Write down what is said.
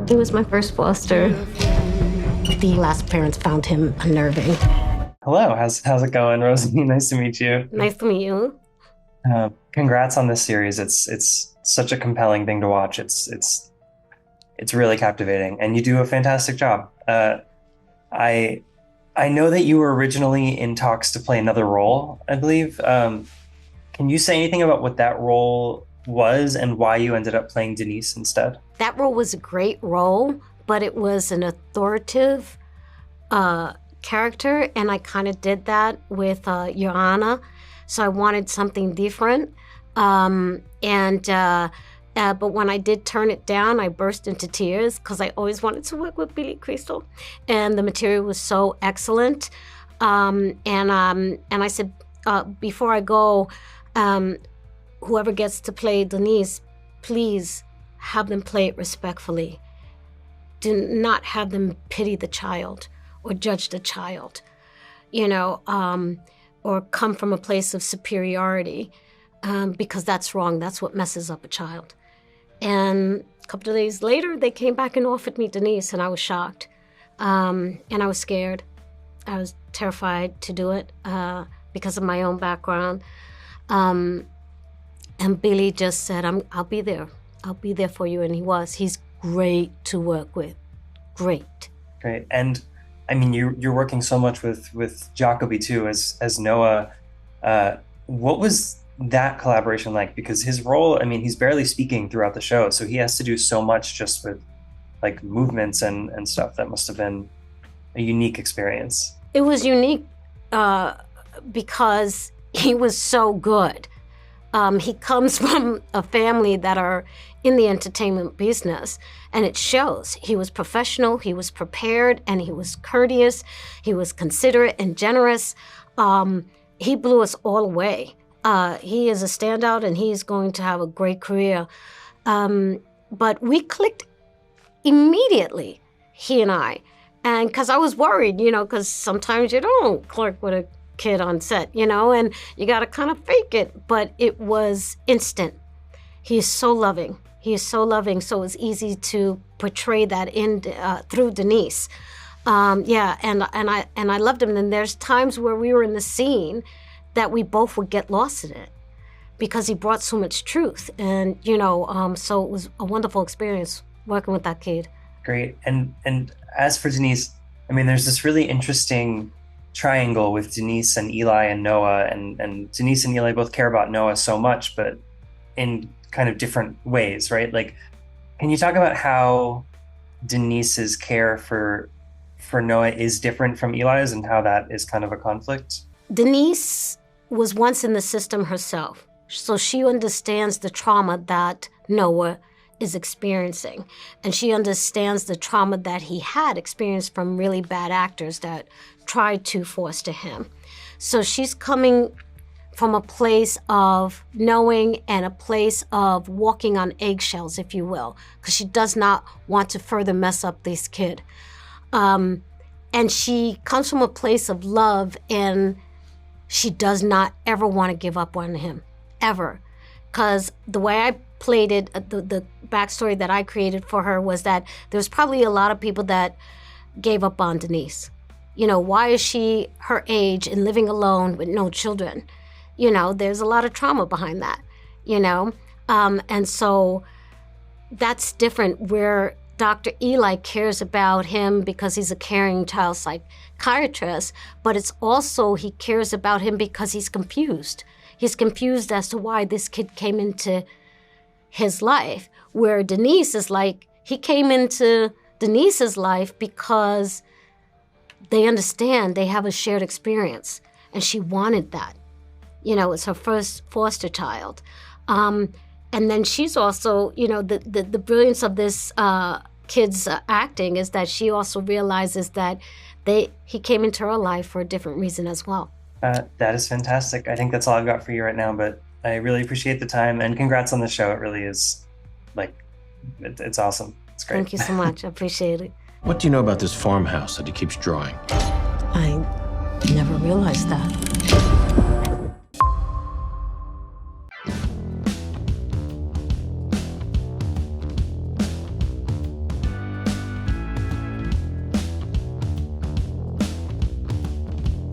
He was my first foster. The last parents found him unnerving. Hello, how's it going, Rosie? Nice to meet you. Nice to meet you. Congrats on this series. It's such a compelling thing to watch. It's really captivating, and you do a fantastic job. I know that you were originally in talks to play another role, I believe. Can you say anything about what that role was and why you ended up playing Denise instead? That role was a great role, but it was an authoritative character, and I kind of did that with Joanna. So I wanted something different. But when I did turn it down, I burst into tears because I always wanted to work with Billy Crystal, and the material was so excellent. And I said, before I go, whoever gets to play Denise, please have them play it respectfully. Do not have them pity the child or judge the child, or come from a place of superiority, because that's wrong. That's what messes up a child. And a couple of days later, they came back and offered me Denise, and I was shocked. And I was scared. I was terrified to do it because of my own background. And Billy just said, I'll be there. I'll be there for you. And he was. He's great to work with. Great. Great. And I mean, you're working so much with Jacobi too, as Noah. What was that collaboration like? Because his role, I mean, he's barely speaking throughout the show, so he has to do so much just with like movements and stuff. That must have been a unique experience. It was unique because he was so good. He comes from a family that are in the entertainment business, and it shows. He was professional, he was prepared, and he was courteous. He was considerate and generous. He blew us all away. He is a standout, and he's going to have a great career. But we clicked immediately, he and I. And because I was worried, because sometimes you don't click with a kid on set, and you got to kind of fake it. But it was instant. He is so loving. He is so loving. So it's easy to portray that through Denise. And I loved him. And there's times where we were in the scene that we both would get lost in it because he brought so much truth. And, so it was a wonderful experience working with that kid. Great. And as for Denise, I mean, there's this really interesting triangle with Denise and Eli and Noah, and Denise and Eli both care about Noah so much, but in kind of different ways, right? Like, can you talk about how Denise's care for Noah is different from Eli's and how that is kind of a conflict? Denise was once in the system herself, so she understands the trauma that Noah is experiencing, and she understands the trauma that he had experienced from really bad actors that tried to foster him. So she's coming from a place of knowing and a place of walking on eggshells, if you will, because she does not want to further mess up this kid. And she comes from a place of love, and she does not ever want to give up on him, ever. Because the way I played it, the backstory that I created for her was that there was probably a lot of people that gave up on Denise. Why is she her age and living alone with no children? There's a lot of trauma behind that, and so that's different where Dr. Eli cares about him because he's a caring child psychiatrist, but it's also he cares about him because he's confused. He's confused as to why this kid came into his life, where Denise is like, he came into Denise's life because they understand, they have a shared experience, and she wanted that. It's her first foster child. And then she's also, the brilliance of this kid's acting is that she also realizes that he came into her life for a different reason as well. That is fantastic. I think that's all I've got for you right now, but I really appreciate the time, and congrats on the show. It really is, it's awesome. It's great. Thank you so much. I appreciate it. What do you know about this farmhouse that he keeps drawing? I never realized that.